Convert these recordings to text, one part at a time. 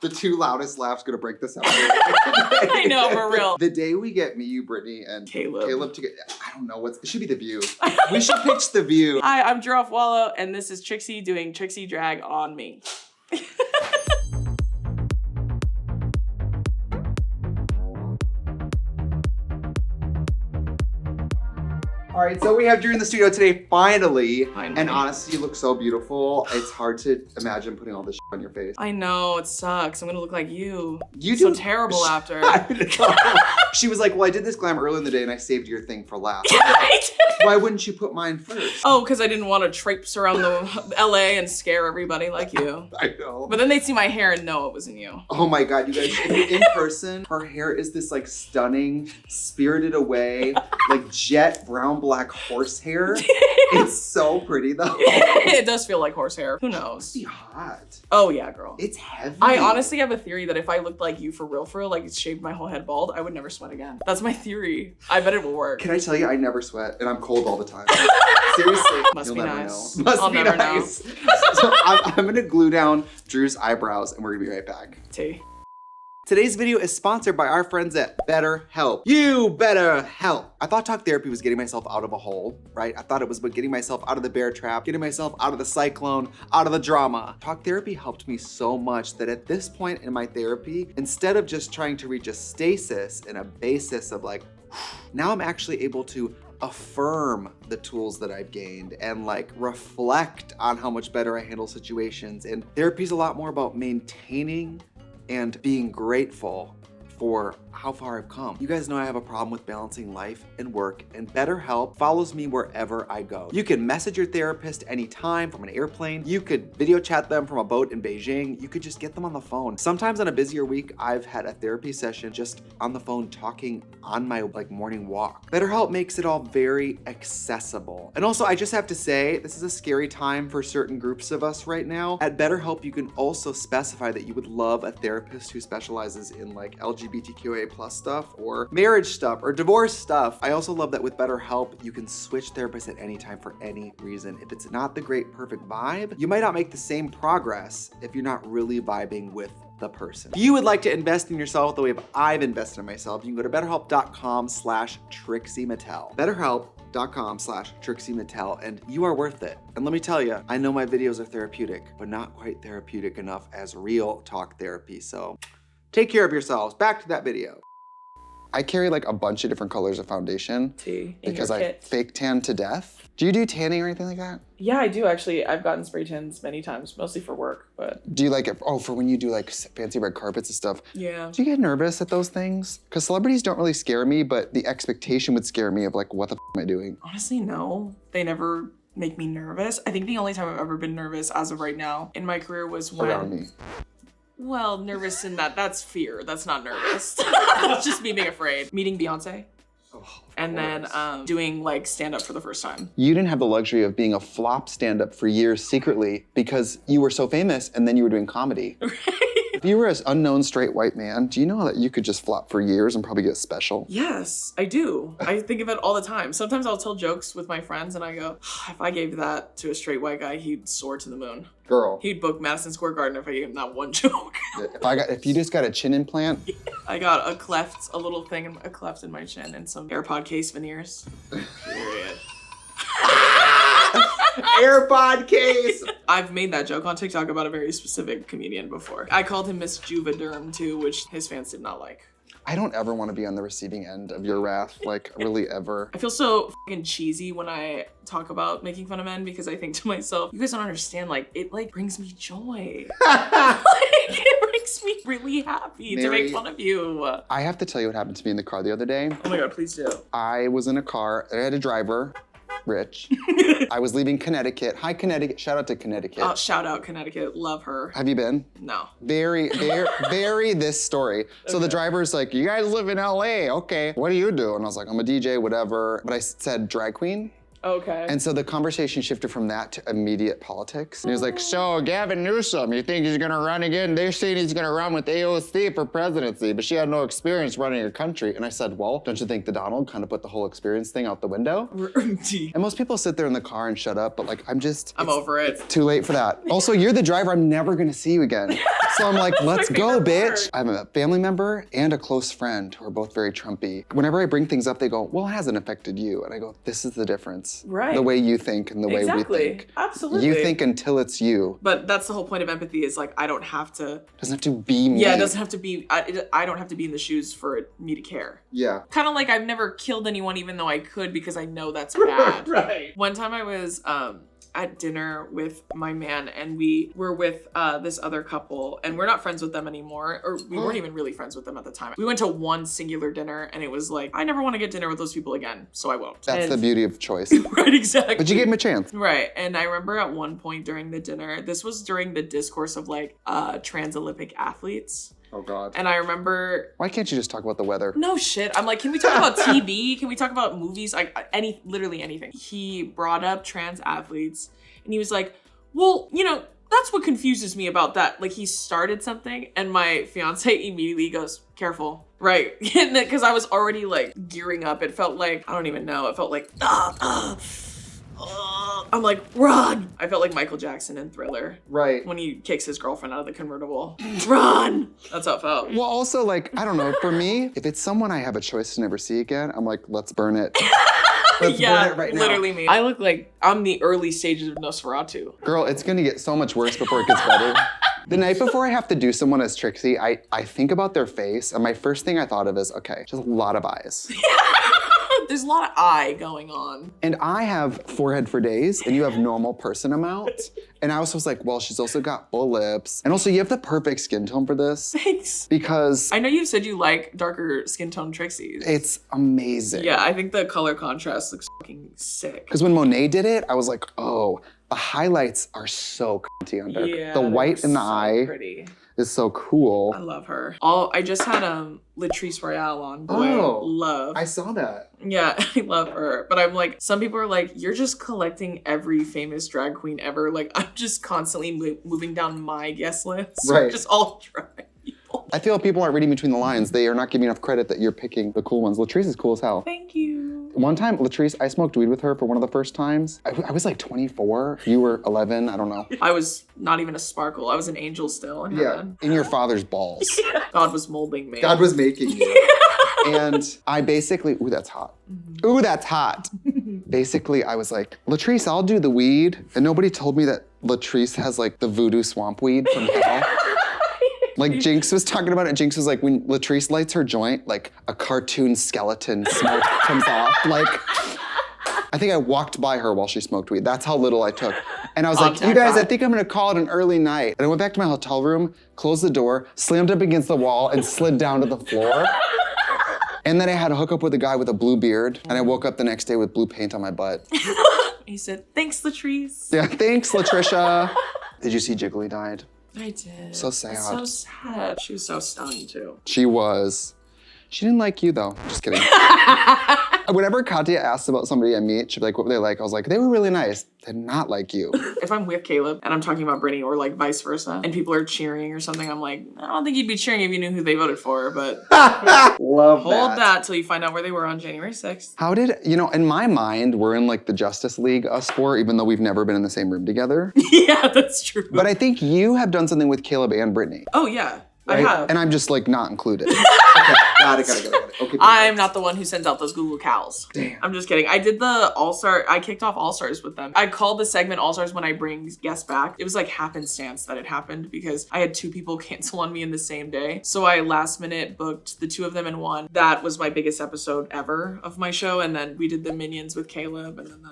The two loudest laughs gonna break this out. I know, for real. The day we get me, you, Brittany, and Caleb to get, I don't know, it should be The View. We should pitch The View. Hi, I'm Drew Afualo, and this is Trixie doing Trixie drag on me. All right, so we have Drew in the studio today, finally. Finally. And honestly, you look so beautiful. It's hard to imagine putting all this on your face. I know, it sucks. I'm gonna look like you. You so do terrible after. She was like, well, I did this glam early in the day and I saved your thing for last. Yeah, I did. Why wouldn't you put mine first? Oh, because I didn't want to traipse around the LA and scare everybody like you. I know. But then they'd see my hair and know it wasn't you. Oh my God, you guys, if you're in person, her hair is this like stunning, spirited away, like jet brown black horsehair. It's so pretty though. It does feel like horsehair. Who knows? Must be hot. Oh yeah, girl. It's heavy. I honestly have a theory that if I looked like you for real, like shaved my whole head bald, I would never sweat again. That's my theory. I bet it will work. Can I tell you, I never sweat and I'm cold all the time. Seriously. Must You'll be never nice. know. Must I'll be never nice. So I'm gonna glue down Drew's eyebrows and we're gonna be right back. Tea. Today's video is sponsored by our friends at BetterHelp. You better help. I thought talk therapy was getting myself out of a hole, right? I thought it was about getting myself out of the bear trap, getting myself out of the cyclone, out of the drama. Talk therapy helped me so much that at this point in my therapy, instead of just trying to reach a stasis and a basis of like, now I'm actually able to affirm the tools that I've gained and like reflect on how much better I handle situations. And therapy's a lot more about maintaining and being grateful for how far I've come. You guys know I have a problem with balancing life and work, and BetterHelp follows me wherever I go. You can message your therapist anytime from an airplane. You could video chat them from a boat in Beijing. You could just get them on the phone. Sometimes on a busier week, I've had a therapy session just on the phone talking on my like morning walk. BetterHelp makes it all very accessible. And also, I just have to say, this is a scary time for certain groups of us right now. At BetterHelp, you can also specify that you would love a therapist who specializes in like LGBTQIA+ stuff or marriage stuff or divorce stuff. I also love that with BetterHelp, you can switch therapists at any time for any reason. If it's not the great perfect vibe, you might not make the same progress if you're not really vibing with the person. If you would like to invest in yourself the way I've invested in myself, you can go to betterhelp.com/Trixie Mattel. betterhelp.com/Trixie Mattel, and you are worth it. And let me tell you, I know my videos are therapeutic, but not quite therapeutic enough as real talk therapy. So take care of yourselves. Back to that video. I carry like a bunch of different colors of foundation because I fake tan to death. Do you do tanning or anything like that? Yeah, I do actually. I've gotten spray tans many times, mostly for work, but. Do you like it? Oh, for when you do like fancy red carpets and stuff. Yeah. Do you get nervous at those things? Because celebrities don't really scare me, but the expectation would scare me of like, what the am I doing? Honestly, no. They never make me nervous. I think the only time I've ever been nervous as of right now in my career was when. Around me. Well, nervous in that's fear. That's not nervous. It's just me being afraid. Meeting Beyonce. Oh, and then doing like stand-up for the first time. You didn't have the luxury of being a flop stand-up for years secretly because you were so famous and then you were doing comedy. Right. If you were an unknown straight white man, do you know that you could just flop for years and probably get special? Yes, I do. I think of it all the time. Sometimes I'll tell jokes with my friends and I go, if I gave that to a straight white guy, he'd soar to the moon. Girl. He'd book Madison Square Garden if I gave him that one joke. If you just got a chin implant. Yeah. I got a little thing, a cleft in my chin and some AirPod case veneers. Period. AirPod case. I've made that joke on TikTok about a very specific comedian before. I called him Miss Juvederm too, which his fans did not like. I don't ever want to be on the receiving end of your wrath, like really ever. I feel so fucking cheesy when I talk about making fun of men because I think to myself, you guys don't understand, like it like brings me joy. Like it makes me really happy to make fun of you. I have to tell you what happened to me in the car the other day. Oh my God, please do. I was in a car, I had a driver. Rich. I was leaving Connecticut. Hi, Connecticut. Shout out to Connecticut. Oh, shout out Connecticut. Love her. Have you been? No. Very this story. So the driver's like, you guys live in LA. Okay. What do you do? And I was like, I'm a DJ, whatever. But I said drag queen. Okay. And so the conversation shifted from that to immediate politics. And he was like, so Gavin Newsom, you think he's gonna run again? They're saying he's gonna run with AOC for presidency, but she had no experience running a country. And I said, well, don't you think the Donald kind of put the whole experience thing out the window? And most people sit there in the car and shut up, but like, I'm over it. It's too late for that. Also, you're the driver, I'm never gonna see you again. So I'm like, let's go, bitch. I have a family member and a close friend who are both very Trumpy. Whenever I bring things up, they go, well, it hasn't affected you. And I go, this is the difference. Right. The way you think and the way we think. Absolutely. You think until it's you. But that's the whole point of empathy is like, I don't have to. Doesn't have to be me. Yeah, it doesn't have to be, I don't have to be in the shoes for me to care. Yeah. Kind of like I've never killed anyone even though I could because I know that's bad. Right. One time I was, at dinner with my man and we were with this other couple and we're not friends with them anymore, or we weren't even really friends with them at the time. We went to one singular dinner and it was like, I never want to get dinner with those people again, so I won't. That's the beauty of choice. Right, exactly. But you gave him a chance. Right, and I remember at one point during the dinner, this was during the discourse of like trans Olympic athletes. Oh God. And I remember. Why can't you just talk about the weather? No shit. I'm like, can we talk about TV? Can we talk about movies? Like literally anything. He brought up trans athletes and he was like, well, you know, that's what confuses me about that. Like he started something and my fiance immediately goes, careful. Right. Because I was already like gearing up. It felt like, I don't even know. It felt like, I'm like, run! I felt like Michael Jackson in Thriller. Right. When he kicks his girlfriend out of the convertible. Run! That's how it felt. Well, also, like, I don't know, for me, if it's someone I have a choice to never see again, I'm like, let's burn it. Let's burn it right now. Literally me. I look like I'm the early stages of Nosferatu. Girl, it's gonna get so much worse before it gets better. The night before I have to do someone as Trixie, I think about their face, and my first thing I thought of is, okay, just a lot of eyes. There's a lot of eye going on. And I have forehead for days, and you have normal person amount. And I also was like, well, she's also got full lips. And also, you have the perfect skin tone for this. Thanks. Because I know you've said you like darker skin tone Trixies. It's amazing. Yeah, I think the color contrast looks fucking sick. Because when Monet did it, I was like, oh, the highlights are so cunty under. Yeah, the white in the eye pretty. Is so cool. I love her. I just had Latrice Royale on. Boy, love. I saw that. Yeah, I love her. But I'm like, some people are like, you're just collecting every famous drag queen ever. Like, I'm just constantly moving down my guest list. Right. Just all drag people. I feel people aren't reading between the lines. They are not giving enough credit that you're picking the cool ones. Latrice is cool as hell. Thank you. One time, Latrice, I smoked weed with her for one of the first times. I was like 24. You were 11. I don't know. I was not even a sparkle. I was an angel still. In your father's balls. God was molding me. God was making you. And I basically, ooh, that's hot. Mm-hmm. Ooh, that's hot. Basically, I was like, Latrice, I'll do the weed. And nobody told me that Latrice has like the voodoo swamp weed from hell. Like Jinx was talking about it. Jinx was like, when Latrice lights her joint, like a cartoon skeleton smoke comes off. Like, I think I walked by her while she smoked weed. That's how little I took. And I was like, you guys, I think I'm gonna call it an early night. And I went back to my hotel room, closed the door, slammed up against the wall, and slid down to the floor. And then I had a hookup with a guy with a blue beard, and I woke up the next day with blue paint on my butt. He said, thanks, Latrice. Yeah, thanks, Latricia. Did you see Jiggly died? I did. So sad. So sad. She was so stunning too. She was. She didn't like you though. Just kidding. Whenever Katya asks about somebody I meet, she'd be like, what were they like? I was like, they were really nice. They did not like you. If I'm with Caleb and I'm talking about Brittany or like vice versa, and people are cheering or something, I'm like, I don't think you'd be cheering if you knew who they voted for, but hold that till you find out where they were on January 6th. How did, you know, in my mind, we're in like the Justice League, us four, even though we've never been in the same room together. Yeah, that's true. But I think you have done something with Caleb and Brittany. Oh yeah. Right? I have. And I'm just like not included. Okay, got it. Okay, I'm not the one who sends out those Google Cals. Damn. I'm just kidding. I did the All-Star, I kicked off All-Stars with them. I called the segment All-Stars when I bring guests back. It was like happenstance that it happened because I had two people cancel on me in the same day. So I last minute booked the two of them in one. That was my biggest episode ever of my show. And then we did the Minions with Caleb, and then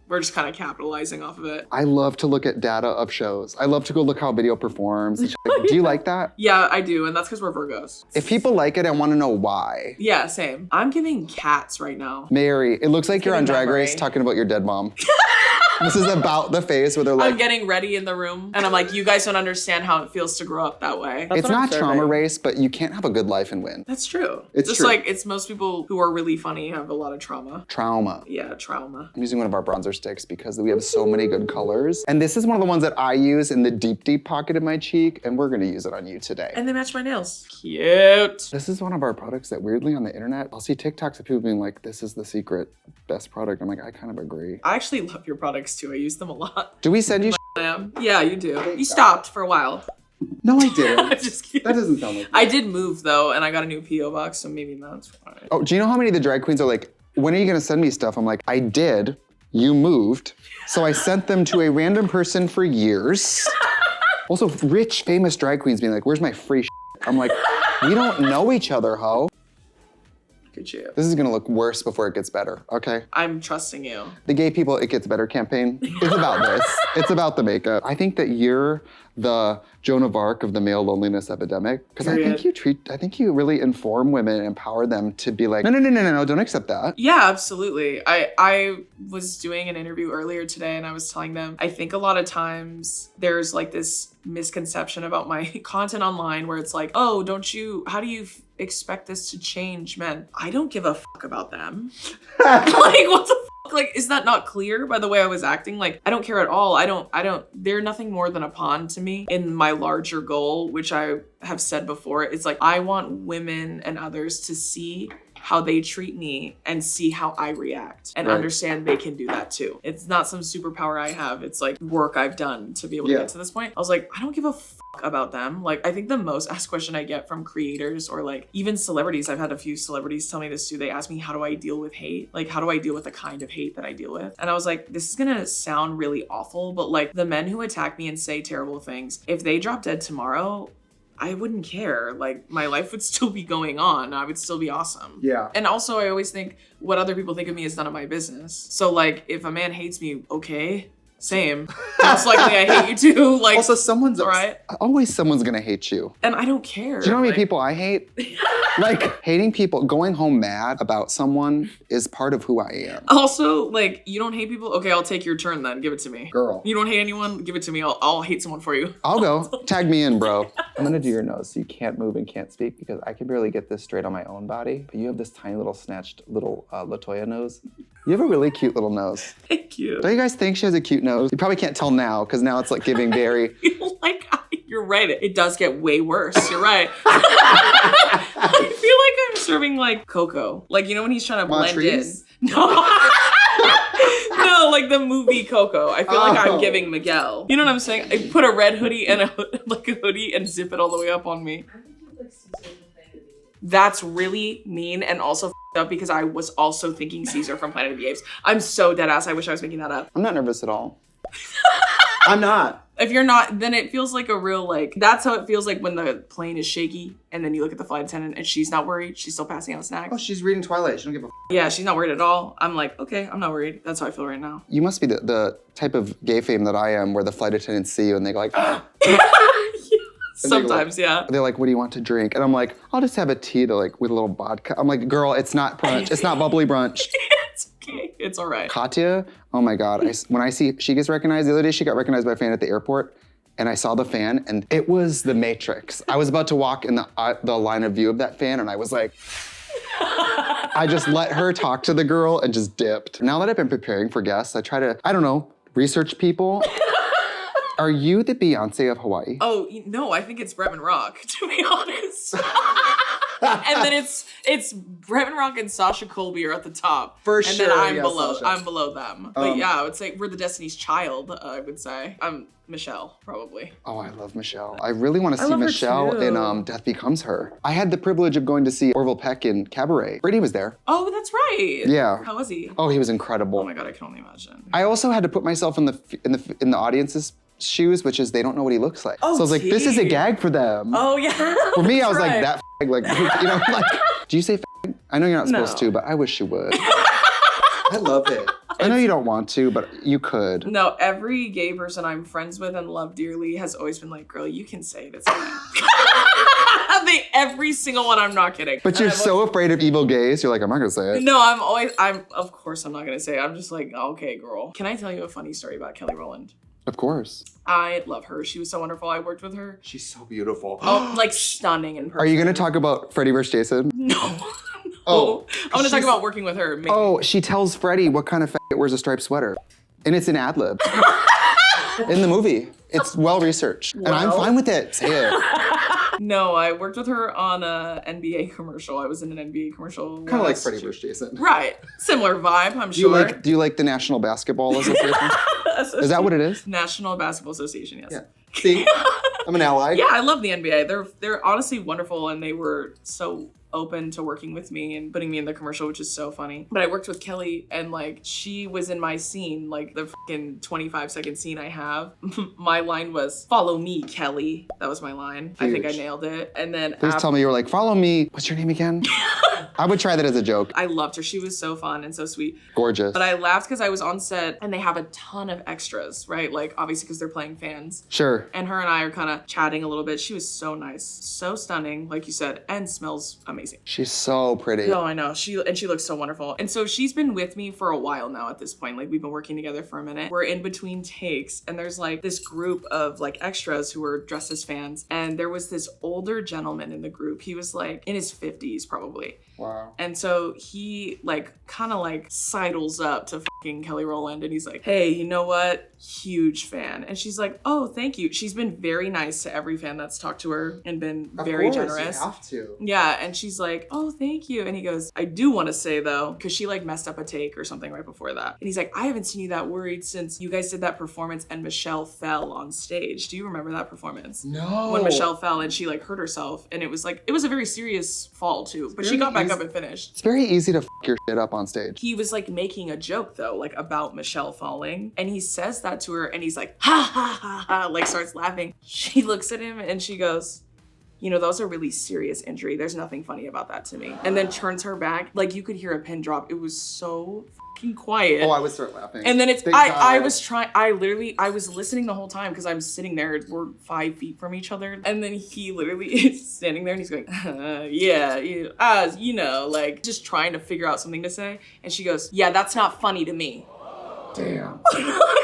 we're just kind of capitalizing off of it. I love to look at data of shows. I love to go look how video performs. Like, do you like that? Yeah, I do. And that's because we're Virgos. If people like it, I want to know why. Yeah, same. I'm giving cats right now. Mary, it looks like you're on giving Drag memory. Race talking about your dead mom. This is about the phase where they're like, I'm getting ready in the room, and I'm like, you guys don't understand how it feels to grow up that way. it's not trauma race, but you can't have a good life and win. That's true. It's just true. like it's most people who are really funny have a lot of trauma. Trauma. Yeah, trauma. I'm using one of our bronzer sticks because we have so many good colors. And this is one of the ones that I use in the deep, deep pocket of my cheek, and we're gonna use it on you today. And they match my nails. Cute. This is one of our products that weirdly on the internet, I'll see TikToks of people being like, this is the secret best product. I'm like, I kind of agree. I actually love your products too. I use them a lot. Do we send you Yeah, you do. You stopped for a while. No, I didn't. Just kidding. That doesn't sound like I did move though, and I got a new P.O. box, so maybe that's fine. Oh, do you know how many of the drag queens are like, when are you gonna send me stuff? I'm like, I did. You moved. So I sent them to a random person for years. Also, rich, famous drag queens being like, where's my free shit? I'm like, we don't know each other, ho. Look at you. This is gonna look worse before it gets better, okay? I'm trusting you. The Gay People It Gets Better campaign is about this. It's about the makeup. I think that you're the Joan of Arc of the male loneliness epidemic. Because I think you really inform women and empower them to be like, no, don't accept that. Yeah, absolutely. I was doing an interview earlier today and I was telling them, I think a lot of times there's like this misconception about my content online where it's like, oh, how do you expect this to change men? I don't give a fuck about them. Like, what the fuck? Like, is that not clear by the way I was acting? Like, I don't care at all. They're nothing more than a pawn to me in my larger goal, which I have said before. It's like, I want women and others to see how they treat me and see how I react and understand they can do that too. It's not some superpower I have. It's like work I've done to be able to get to this point. I was like, I don't give a fuck about them. Like, I think the most asked question I get from creators or like even celebrities, I've had a few celebrities tell me this too. They ask me, how do I deal with hate? Like, how do I deal with the kind of hate that I deal with? And I was like, this is gonna sound really awful, but like the men who attack me and say terrible things, if they drop dead tomorrow, I wouldn't care. Like, my life would still be going on. I would still be awesome. Yeah. And also, I always think what other people think of me is none of my business. So, like, if a man hates me, okay, same. Most likely I hate you too. Like, Also, someone's right. Always someone's gonna hate you. And I don't care. Do you know how many like, people I hate? Like, hating people, going home mad about someone is part of who I am. Also, like, you don't hate people? Okay, I'll take your turn then. Give it to me. Girl. You don't hate anyone? Give it to me. I'll hate someone for you. I'll go. Tag me in, bro. I'm gonna do your nose so you can't move and can't speak because I can barely get this straight on my own body. But you have this tiny little snatched little LaToya nose. You have a really cute little nose. Thank you. Don't you guys think she has a cute nose? You probably can't tell now because now it's like giving very... You're right. It does get way worse. You're right. I feel like I'm serving like Coco. Like, you know when he's trying to blend in? No. No, like the movie Coco. I feel like I'm giving Miguel. You know what I'm saying? I put a red hoodie and a hoodie and zip it all the way up on me. That's really mean and also f***ed up because I was also thinking Caesar from Planet of the Apes. I'm so dead ass. I wish I was making that up. I'm not nervous at all. I'm not. If you're not, then it feels like a real, like, that's how it feels like when the plane is shaky and then you look at the flight attendant and she's not worried. She's still passing out snacks. Oh, she's reading Twilight. She don't give a f. Yeah, she's not worried at all. I'm like, okay, I'm not worried. That's how I feel right now. You must be the type of gay fame that I am where the flight attendants see you and they go like, Sometimes, yeah. They're like, what do you want to drink? And I'm like, I'll just have a tea to like with a little vodka. I'm like, girl, it's not brunch. It's not bubbly brunch. It's okay. It's all right. Katya, oh my God. When I see she gets recognized, the other day she got recognized by a fan at the airport and I saw the fan and it was the Matrix. I was about to walk in the line of view of that fan and I was like, I just let her talk to the girl and just dipped. Now that I've been preparing for guests, I try to, I don't know, research people. Are you the Beyonce of Hawaii? Oh, no, I think it's Bretman Rock, to be honest. And then it's Bretman Rock and Sasha Colby are at the top. For sure. And then I'm below them. But yeah, I would say we're the Destiny's Child, I would say. I'm Michelle, probably. Oh, I love Michelle. I really want to see love her Michelle too. in Death Becomes Her. I had the privilege of going to see Orville Peck in Cabaret. Brady was there. Oh, that's right. Yeah. How was he? Oh, he was incredible. Oh my God, I can only imagine. I also had to put myself in the audience's shoes, which is they don't know what he looks like. Oh, so I was like, this is a gag for them. Oh yeah. For me, I was right. like, that like, you know, like, do you say I know you're not supposed to, but I wish you would. I love it. I know you don't want to, but you could. No, every gay person I'm friends with and love dearly has always been like, girl, you can say it, it's fine. every single one. I'm not kidding. But you're so afraid of evil gays. You're like, I'm not gonna say it. No, of course I'm not gonna say it. I'm just like, okay, girl. Can I tell you a funny story about Kelly Rowland? Of course. I love her. She was so wonderful. I worked with her. She's so beautiful. Oh, like stunning in person. Are you gonna talk about Freddie versus Jason? No. Oh, I'm gonna talk about working with her. Maybe. Oh, she tells Freddie what kind of faggot wears a striped sweater. And it's an ad lib. In the movie. It's well researched. And I'm fine with it. Say it. No, I worked with her on a NBA commercial. I was in an NBA commercial. Kind of like Freddie versus Jason. Right. Similar vibe, I'm sure. Do you like the National Basketball Association? Is that what it is? National Basketball Association, yes. Yeah. See? I'm an ally. Yeah, I love the NBA. They're honestly wonderful, and they were so open to working with me and putting me in the commercial, which is so funny. But I worked with Kelly, and like she was in my scene, like the fucking 25-second scene I have. My line was, "Follow me, Kelly." That was my line. Huge. I think I nailed it. And then Please tell me you were like, follow me. What's your name again? I would try that as a joke. I loved her. She was so fun and so sweet. Gorgeous. But I laughed because I was on set and they have a ton of extras, right? Like obviously because they're playing fans. Sure. And her and I are kind of chatting a little bit. She was so nice, so stunning, like you said, and smells amazing. She's so pretty. Oh, I know. She looks so wonderful. And so she's been with me for a while now at this point. Like we've been working together for a minute. We're in between takes and there's like this group of like extras who were dressed as fans. And there was this older gentleman in the group. He was like in his 50s probably. Wow. And so he like kind of like sidles up to fucking Kelly Rowland and he's like, "Hey, you know what? Huge fan." And she's like, "Oh, thank you." She's been very nice to every fan that's talked to her and been very generous. You have to. Yeah, and she's like, "Oh, thank you." And he goes, "I do want to say though," because she like messed up a take or something right before that. And he's like, "I haven't seen you that worried since you guys did that performance and Michelle fell on stage. Do you remember that performance?" No. When Michelle fell and she like hurt herself, and it was a very serious fall too, but she got back up and finished. It's very easy to f your shit up on stage. He was like making a joke though, like about Michelle falling, and he says that to her, and he's like, "Ha ha ha ha," like starts laughing. She looks at him and she goes, "You know, that was a really serious injury. There's nothing funny about that to me." And then turns her back, like you could hear a pin drop. It was so fucking quiet. Oh, I would start laughing. And then I was listening the whole time because I'm sitting there, we're 5 feet from each other. And then he literally is standing there and he's going, you know, like just trying to figure out something to say. And she goes, "Yeah, that's not funny to me." Damn.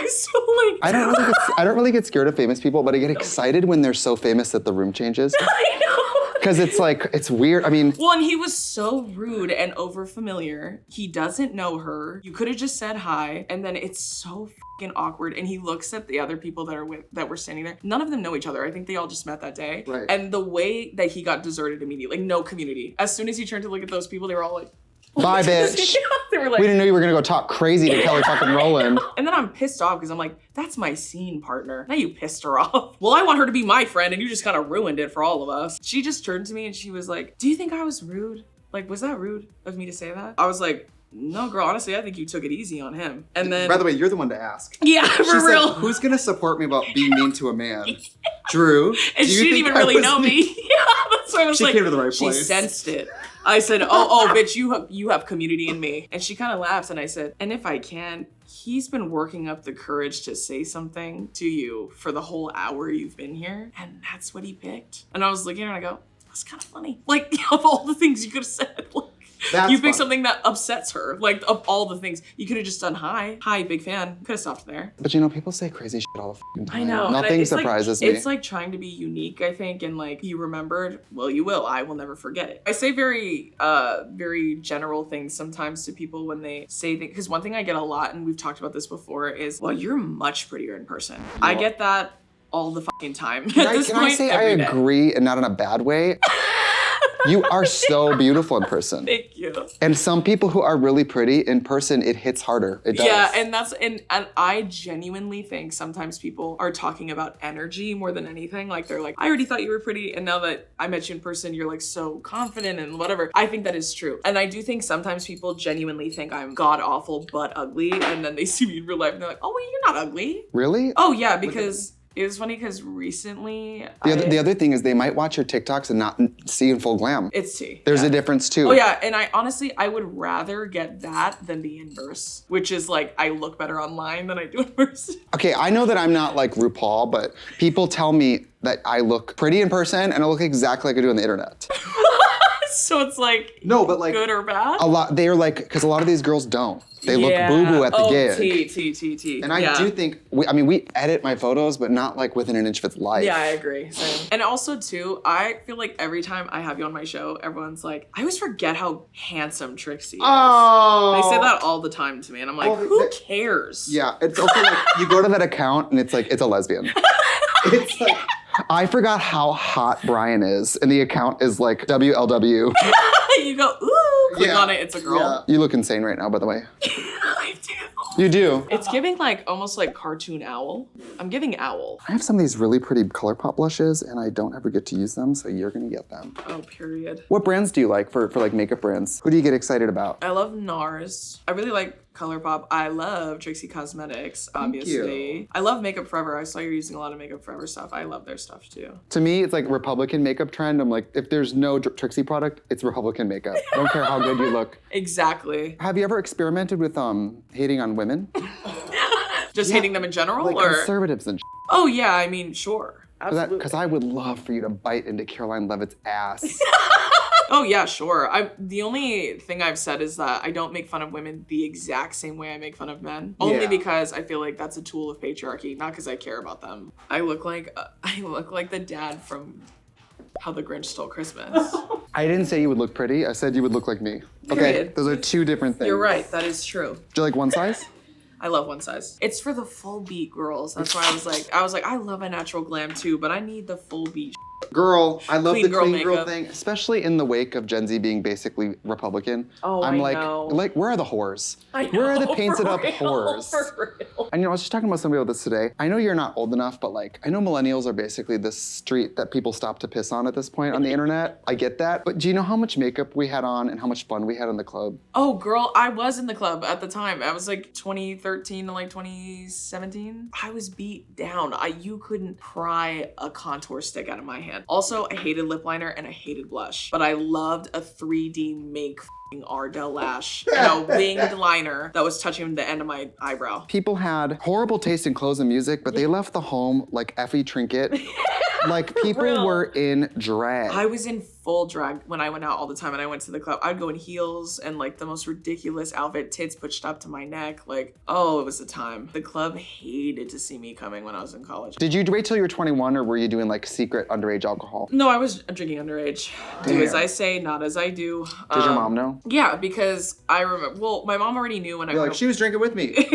So like, I don't really get scared of famous people, but I get excited when they're so famous that the room changes. I know. Because it's like, it's weird. I mean, well, and he was so rude and over familiar. He doesn't know her. You could have just said hi, and then it's so fucking awkward. And he looks at the other people that were standing there. None of them know each other. I think they all just met that day. Right. And the way that he got deserted immediately, like no community. As soon as he turned to look at those people, they were all like, bye, bitch. They were like, We didn't know you were gonna go talk crazy to Kelly fucking Rowland. And then I'm pissed off because I'm like, that's my scene partner. Now you pissed her off. Well, I want her to be my friend and you just kind of ruined it for all of us. She just turned to me and she was like, "Do you think I was rude? Like, was that rude of me to say that?" I was like, "No, girl, honestly, I think you took it easy on him." And then, By the way, you're the one to ask. yeah, for She real. said, "Who's gonna support me about being mean to a man?" Drew. And she didn't even really know me. Yeah, that's why I was She like, came to the right she place. sensed it. I said, oh, bitch, you have community in me. And she kind of laughs and I said, "And if I can, he's been working up the courage to say something to you for the whole hour you've been here. And that's what he picked." And I was looking at her and I go, that's kind of funny. Like, of all the things you could have said, like, That's you picked fun. something that upsets her. Like, of all the things, you could have just done hi, big fan. Could have stopped there. But you know, people say crazy shit all the fucking time. I know. Nothing It's like- surprises me. It's like trying to be unique, I think, and like you remembered. Well, you will. I will never forget it. I say very general things sometimes to people when they say things. Because one thing I get a lot, and we've talked about this before, is, "Well, you're much prettier in person." I get that all the fucking time. Can At this I point, say I every day. agree, and not in a bad way? You are so beautiful in person. Thank you. And some people who are really pretty in person, it hits harder. It does. Yeah, and I genuinely think sometimes people are talking about energy more than anything. Like they're like, "I already thought you were pretty, and now that I met you in person, you're like so confident and whatever." I think that is true. And I do think sometimes people genuinely think I'm god awful but ugly, and then they see me in real life and they're like, "Oh wait, you're not ugly." Really? Oh yeah, because it was funny because recently The other thing is they might watch your TikToks and not see in full glam. it's tea. There's Yeah. a difference too. Oh yeah, and I would rather get that than the inverse, which is like I look better online than I do in person. Okay, I know that I'm not like RuPaul, but people tell me that I look pretty in person and I look exactly like I do on the internet. So it's like No, but like good or bad? A lot, they're like, because a lot of these girls don't. They look boo-boo at the gig. T. And I do think, we edit my photos, but not like within an inch of its life. Yeah, I agree. Same. And also too, I feel like every time I have you on my show, everyone's like, I always forget how handsome Trixie is. Oh. They say that all the time to me, and I'm like, who cares? Yeah, it's also like, you go to that account and it's like, it's a lesbian. It's like, I forgot how hot Brian is, and the account is like WLW. You go, ooh, click on it, it's a girl. Yeah. You look insane right now, by the way. I do. You do. It's giving like almost like cartoon owl. I'm giving owl. I have some of these really pretty ColourPop blushes, and I don't ever get to use them, so you're gonna get them. Oh, period. What brands do you like for like makeup brands? Who do you get excited about? I love NARS. I really like ColourPop. I love Trixie Cosmetics, obviously. you. I love Makeup Forever. I saw you're using a lot of Makeup Forever stuff. I love their stuff too. To me, it's like Republican makeup trend. I'm like, if there's no Trixie product, it's Republican makeup. I don't care how good you look. Exactly. Have you ever experimented with hating on women? Just hating them in general, Like or? conservatives and Oh yeah, I mean, sure. Absolutely. Because I would love for you to bite into Caroline Levitt's ass. Oh yeah, sure. The only thing I've said is that I don't make fun of women the exact same way I make fun of men. Only because I feel like that's a tool of patriarchy, not because I care about them. I look like the dad from How the Grinch Stole Christmas. I didn't say you would look pretty. I said you would look like me. Okay, Period. those are two different things. You're right. That is true. Do you like one size? I love one size. It's for the full beat girls. That's why I was like, I love a natural glam too, but I need the full beat. Girl, I love Clean the girl clean girl makeup. thing, especially in the wake of Gen Z being basically Republican. Oh, I'm I like, know. where are the whores? I Where are the know, painted for up real, whores? for real. And I was just talking about somebody about this today. I know you're not old enough, but like, I know millennials are basically the street that people stop to piss on at this point on the internet. I get that. But do you know how much makeup we had on and how much fun we had in the club? Oh, girl, I was in the club at the time. I was like 2013 to like 2017. I was beat down. You couldn't pry a contour stick out of my hand. Also, I hated lip liner and I hated blush, but I loved a 3D make Ardell lash and a winged liner that was touching the end of my eyebrow. People had horrible taste in clothes and music, but they left the home like Effie Trinket. Like people real. were in drag. I was in full drag when I went out all the time and I went to the club. I'd go in heels and like the most ridiculous outfit, tits pushed up to my neck. Like, oh, it was a time. The club hated to see me coming when I was in college. Did you wait till you were 21 or were you doing like secret underage alcohol? No, I was drinking underage. Do as I say, not as I do. Did your mom know? Yeah, because I remember, well, my mom already knew when You're like, she was drinking with me.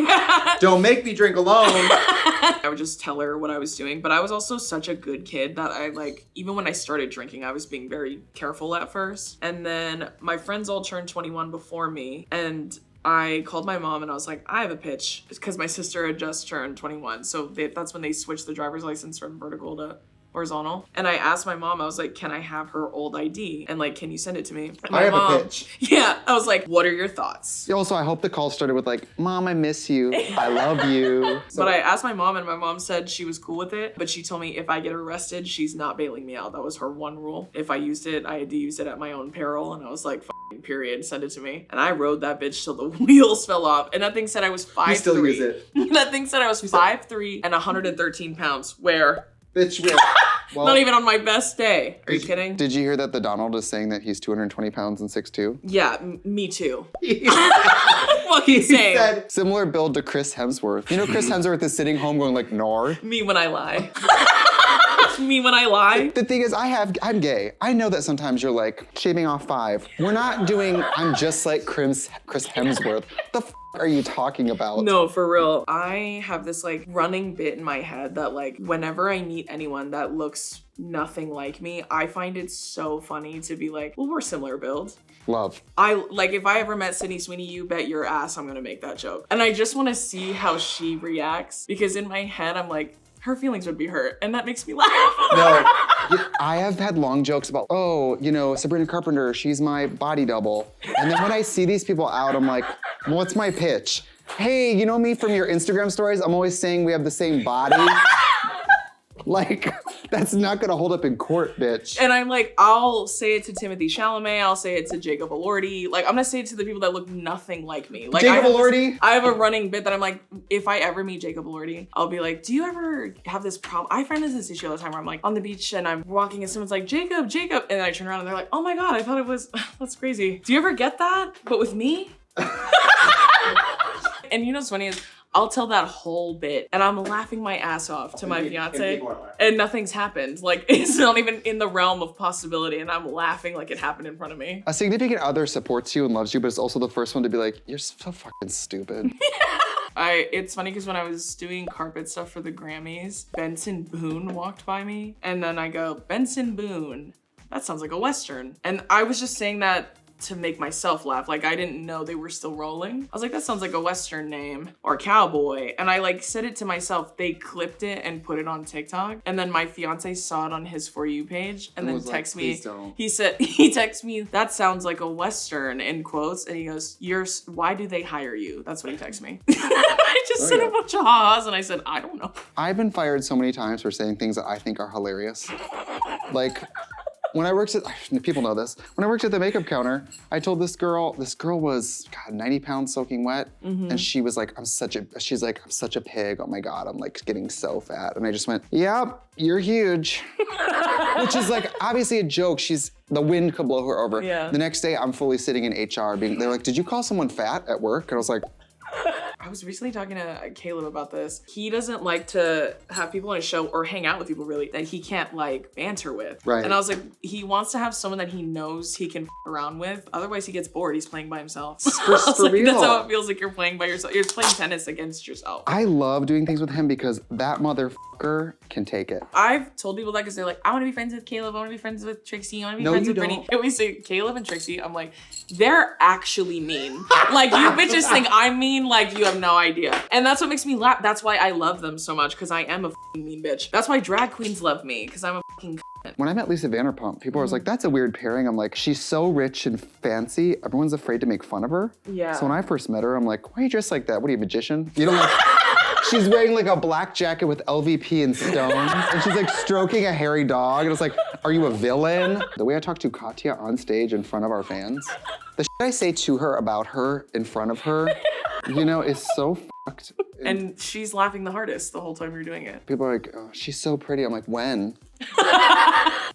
Don't make me drink alone. I would just tell her what I was doing, but I was also such a good kid that I like, even when I started drinking, I was being very careful at first. And then my friends all turned 21 before me, and I called my mom and I was like, I have a pitch, because my sister had just turned 21. So that's when they switched the driver's license from vertical to horizontal. And I asked my mom, I was like, can I have her old ID? And like, can you send it to me? And I have mom, a pitch. Yeah, I was like, what are your thoughts? Also, I hope the call started with like, Mom, I miss you. I love you. But I asked my mom and my mom said she was cool with it, but she told me if I get arrested, she's not bailing me out. That was her one rule. If I used it, I had to use it at my own peril. And I was like, period, send it to me. And I rode that bitch till the wheels fell off. And that thing said I was 5'3". You still use it. That thing said I was 5'3" and 113 pounds. Where? Bitch, where? Well, Not even on my best day. Are you kidding? Did you hear that the Donald is saying that he's 220 pounds and 6'2"? Yeah, me too. he Fucking same. said, Similar build to Chris Hemsworth. You know Chris Hemsworth is sitting home going like, "Nor." Me when I lie. Me when I lie. The thing is, I'm gay. I know that sometimes you're like shaving off 5. We're not doing, I'm just like Chris Hemsworth. The f are you talking about? No, for real. I have this like running bit in my head that like whenever I meet anyone that looks nothing like me, I find it so funny to be like, well, we're similar build. Love. If I ever met Sydney Sweeney, you bet your ass I'm gonna make that joke. And I just wanna see how she reacts because in my head, I'm like, her feelings would be hurt, and that makes me laugh. No, I have had long jokes about, oh, you know, Sabrina Carpenter, she's my body double. And then when I see these people out, I'm like, what's my pitch? Hey, you know me from your Instagram stories? I'm always saying we have the same body. Like, That's not gonna hold up in court, bitch. And I'm like, I'll say it to Timothy Chalamet. I'll say it to Jacob Elordi. Like, I'm gonna say it to the people that look nothing like me. Like, Jacob Elordi? I have a running bit that I'm like, if I ever meet Jacob Elordi, I'll be like, do you ever have this problem? I find this issue all the time where I'm like on the beach and I'm walking and someone's like, Jacob, Jacob. And then I turn around and they're like, oh my God, I thought it was, that's crazy. Do you ever get that? But with me? And you know what's funny is, I'll tell that whole bit and I'm laughing my ass off to my fiance and nothing's happened. Like, it's not even in the realm of possibility and I'm laughing like it happened in front of me. A significant other supports you and loves you, but it's also the first one to be like, you're so fucking stupid. It's funny because when I was doing carpet stuff for the Grammys, Benson Boone walked by me and then I go, Benson Boone, that sounds like a Western. And I was just saying that to make myself laugh. Like, I didn't know they were still rolling. I was like, that sounds like a Western name or cowboy. And I like said it to myself. They clipped it and put it on TikTok. And then my fiance saw it on his For You page and then texted me. He texted me, that sounds like a Western in quotes. And he goes, why do they hire you? That's what he texted me. I just said a bunch of ha-has and I said, I don't know. I've been fired so many times for saying things that I think are hilarious. Like, when I worked at, people know this, when I worked at the makeup counter, I told this girl was, God, 90 pounds soaking wet. And she was like, she's like, I'm such a pig. Oh my God, I'm like getting so fat. And I just went, yep, you're huge. Which is like, obviously a joke. The wind could blow her over. Yeah. The next day, I'm fully sitting in HR they're like, did you call someone fat at work? And I was like, I was recently talking to Caleb about this. He doesn't like to have people on his show or hang out with people really that he can't like banter with. Right. And I was like, he wants to have someone that he knows he can f around with. Otherwise he gets bored. He's playing by himself. For real. That's how it feels like you're playing by yourself. You're playing tennis against yourself. I love doing things with him because that motherfucker can take it. I've told people that because they're like, I want to be friends with Caleb. I want to be friends with Trixie. I want to be friends with Brittany. And we say Caleb and Trixie. I'm like, they're actually mean. Like, you bitches think I'm mean. Like, you have no idea. And that's what makes me laugh. That's why I love them so much, because I am a f***ing mean bitch. That's why drag queens love me, because I'm a f***ing c***. When I met Lisa Vanderpump, people were like, that's a weird pairing. I'm like, she's so rich and fancy, everyone's afraid to make fun of her. Yeah. So when I first met her, I'm like, why are you dressed like that? What are you, a magician? You don't like, she's wearing like a black jacket with LVP and stones, and she's like stroking a hairy dog, and I was like, are you a villain? The way I talked to Katya on stage in front of our fans, the shit I say to her about her in front of her, you know, is so fucked. And she's laughing the hardest the whole time you're doing it. People are like, oh, she's so pretty. I'm like, when?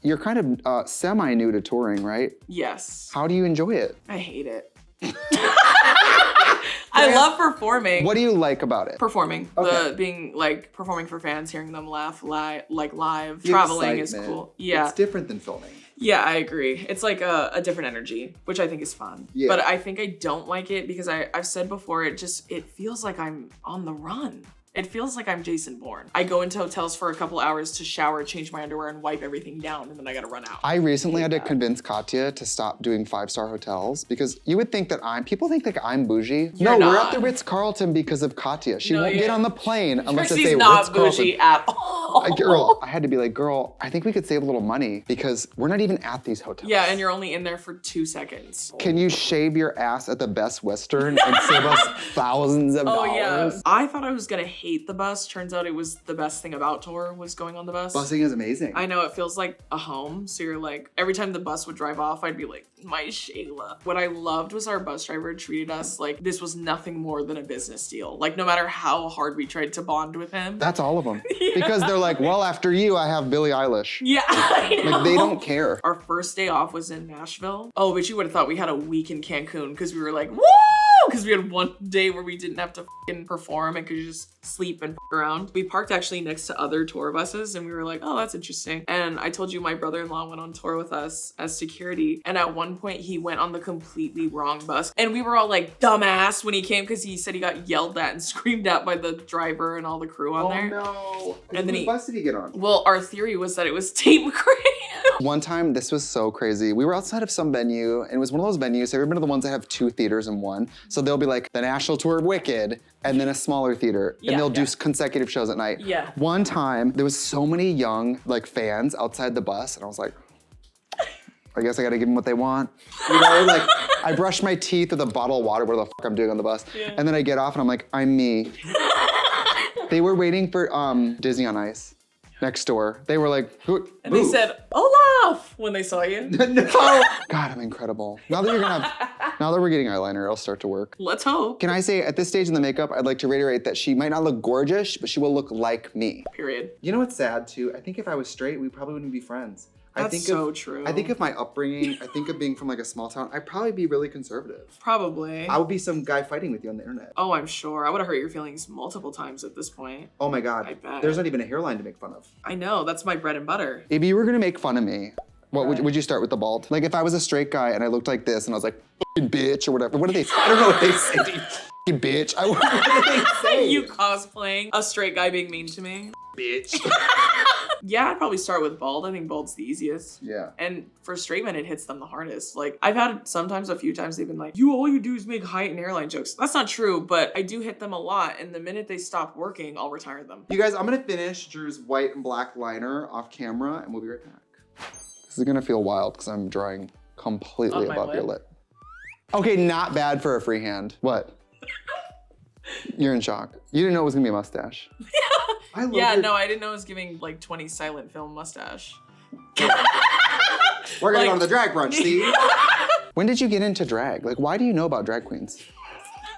You're kind of semi-new to touring, right? Yes. How do you enjoy it? I hate it. I love performing. What do you like about it? Performing. Okay. Performing for fans, hearing them laugh live. Traveling is cool. Yeah. It's different than filming. Yeah, I agree. It's like a different energy, which I think is fun. Yeah. But I think I don't like it because I've said before, it feels like I'm on the run. It feels like I'm Jason Bourne. I go into hotels for a couple hours to shower, change my underwear, and wipe everything down, and then I gotta run out. I recently had to convince Katya to stop doing 5-star hotels because you would think that people think that I'm bougie. You're no, we're not. at the Ritz-Carlton because of Katya. She won't get on the plane unless it's a She's not Ritz-Carlton. bougie at all. Girl, I had to be like, girl, I think we could save a little money because we're not even at these hotels. Yeah, and you're only in there for 2 seconds. Can you shave your ass at the Best Western and save us thousands of dollars? Oh yeah. I thought I was gonna hate the bus. Turns out it was the best thing about tour was going on the bus. Busing is amazing. I know, it feels like a home. So you're like, every time the bus would drive off, I'd be like, my Shayla. What I loved was our bus driver treated us like this was nothing more than a business deal. Like, no matter how hard we tried to bond with him. That's all of them. Because they're like, well, after you, I have Billie Eilish. Yeah, I know. Like, they don't care. Our first day off was in Nashville. Oh, but you would have thought we had a week in Cancun because we were like, woo! Because we had one day where we didn't have to fucking perform and could just sleep and around. We parked actually next to other tour buses and we were like, oh, that's interesting. And I told you my brother-in-law went on tour with us as security. And at one point he went on the completely wrong bus. And we were all like, dumbass when he came because he said he got yelled at and screamed at by the driver and all the crew on there. Oh no. And then Whose bus did he get on? Well, our theory was that it was Tate McRae. One time, this was so crazy. We were outside of some venue, and it was one of those venues. Have you ever been to the ones that have 2 theaters in one? So they'll be like the national tour of Wicked, and then a smaller theater, and they'll do consecutive shows at night. Yeah. One time, there was so many young fans outside the bus, and I was like, I guess I gotta give them what they want. You know, like, I brushed my teeth with a bottle of water, what the fuck I'm doing on the bus. Yeah. And then I get off and I'm like, I'm me. They were waiting for Disney on Ice. next door. They were like, who? And they said, Olaf, when they saw you. No. God, I'm incredible. Now that we're getting eyeliner, it'll start to work. Let's hope. Can I say, at this stage in the makeup, I'd like to reiterate that she might not look gorgeous, but she will look like me. Period. You know what's sad too? I think if I was straight, we probably wouldn't be friends. That's so true. I think of my upbringing, I think of being from like a small town, I'd probably be really conservative. Probably. I would be some guy fighting with you on the internet. Oh, I'm sure. I would have hurt your feelings multiple times at this point. Oh my God. I bet. There's not even a hairline to make fun of. I know. That's my bread and butter. If you were gonna make fun of me, what would you start with the bald? Like if I was a straight guy and I looked like this and I was like, "Fucking bitch," or whatever. What do they say? I don't know what they say. "Fucking bitch." What do they say? You cosplaying a straight guy being mean to me? Bitch. Yeah, I'd probably start with bald. I think bald's the easiest. Yeah. And for straight men, it hits them the hardest. Like, I've had a few times they've been like, all you do is make height and hairline jokes. That's not true, but I do hit them a lot. And the minute they stop working, I'll retire them. You guys, I'm gonna finish Drew's white and black liner off camera and we'll be right back. This is gonna feel wild because I'm drawing completely On my above your lip? lip. Okay, not bad for a freehand. What? You're in shock. You didn't know it was gonna be a mustache. I love Yeah, your- no, I didn't know it was giving like 20 silent film mustache. We're gonna Like- go to the drag brunch, see? When did you get into drag? Like, why do you know about drag queens?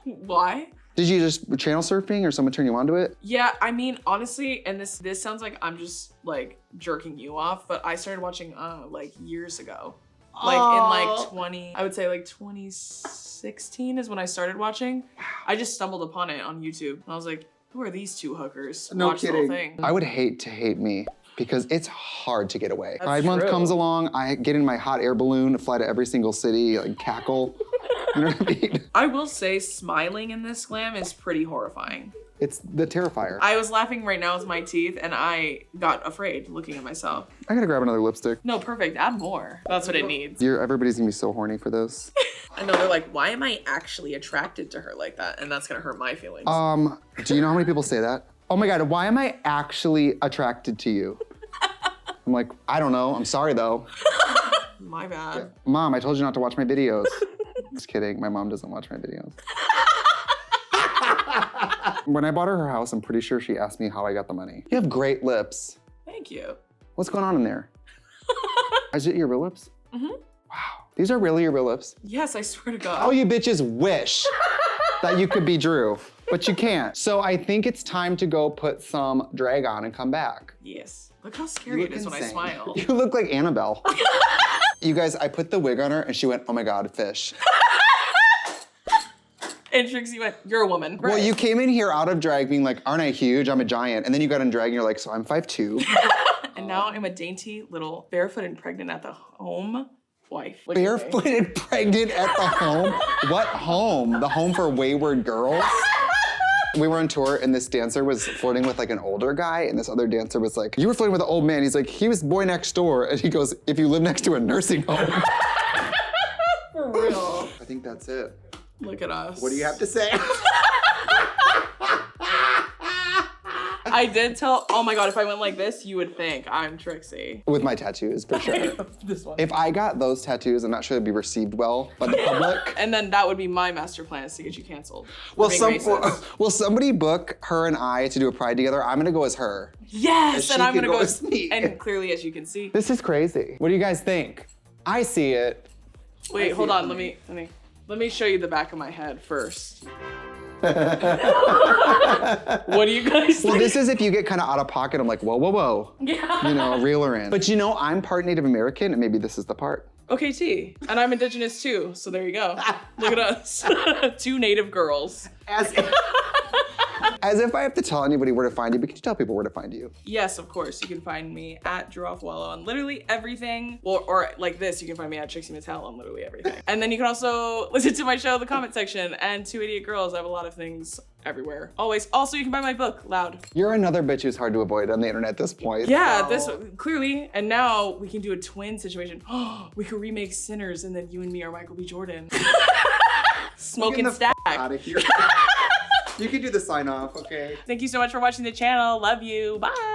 Why? Did you just channel surfing or someone turn you onto it? Yeah, I mean, honestly, and this sounds like I'm just like jerking you off, but I started watching like years ago. Like in like I would say like 2016 is when I started watching. I just stumbled upon it on YouTube and I was like, who are these two hookers? No Watch the kidding. whole thing. I would hate to hate me because it's hard to get away. That's Pride Month true. comes along, I get in my hot air balloon, fly to every single city, like cackle. You know what I mean? I will say smiling in this glam is pretty horrifying. It's the Terrifier. I was laughing right now with my teeth and I got afraid looking at myself. I gotta grab another lipstick. No, perfect, add more. That's what it needs. Everybody's gonna be so horny for this. I know, they're like, why am I actually attracted to her like that? And that's gonna hurt my feelings. Do you know how many people say that? Oh my God, why am I actually attracted to you? I'm like, I don't know, I'm sorry though. My bad. Mom, I told you not to watch my videos. Just kidding, my mom doesn't watch my videos. When I bought her house, I'm pretty sure she asked me how I got the money. You have great lips. Thank you. What's going on in there? Is it your real lips? Mm-hmm. Wow, these are really your real lips? Yes, I swear to God. Oh, you bitches wish that you could be Drew, but you can't. So I think it's time to go put some drag on and come back. Yes. Look how scary it is when I insane. smile. You look like Annabelle. You guys, I put the wig on her and she went, oh my God, fish. And Trixie went, you're a woman. Well, you came in here out of drag being like, aren't I huge? I'm a giant. And then you got in drag and you're like, so I'm 5'2". And now I'm a dainty little barefoot and pregnant at the home wife. Look at me. Barefooted pregnant at the home? What home? The home for wayward girls? We were on tour and this dancer was flirting with like an older guy and this other dancer was like, you were flirting with an old man. He's like, he was boy next door. And he goes, if you live next to a nursing home. For real. I think that's it. Look at us. What do you have to say? I did tell, oh my God, if I went like this, you would think I'm Trixie. With my tattoos, for sure. This one. If I got those tattoos, I'm not sure they'd be received well by the public. And then that would be my master plan is to get you canceled. Well, for being racist. Will somebody book her and I to do a pride together? I'm gonna go as her. Yes, And and she I'm can gonna go go as me. And clearly, as you can see. This is crazy. What do you guys think? I see it. Wait, hold it on. on Let me show you the back of my head first. What do you guys Well, think? this is if you get kind of out of pocket. I'm like, whoa, whoa, whoa. Yeah. You know, reel her in. But you know, I'm part Native American, and maybe this is the part. Okay, T. And I'm indigenous too, so there you go. Look at us. Two native girls. As if I have to tell anybody where to find you, but can you tell people where to find you? Yes, of course. You can find me at Drew Afualo on literally everything. Or like this, you can find me at Trixie Mattel on literally everything. And then you can also listen to my show, The Comment Section, and 288 Girls. I have a lot of things everywhere. Always. Also, you can buy my book, Loud. You're another bitch who's hard to avoid on the internet at this point. Yeah, this clearly. And now we can do a twin situation. We could remake Sinners, and then you and me are Michael B. Jordan. Smoking stack. Out of here. You can do the sign off, okay? Thank you so much for watching the channel. Love you. Bye.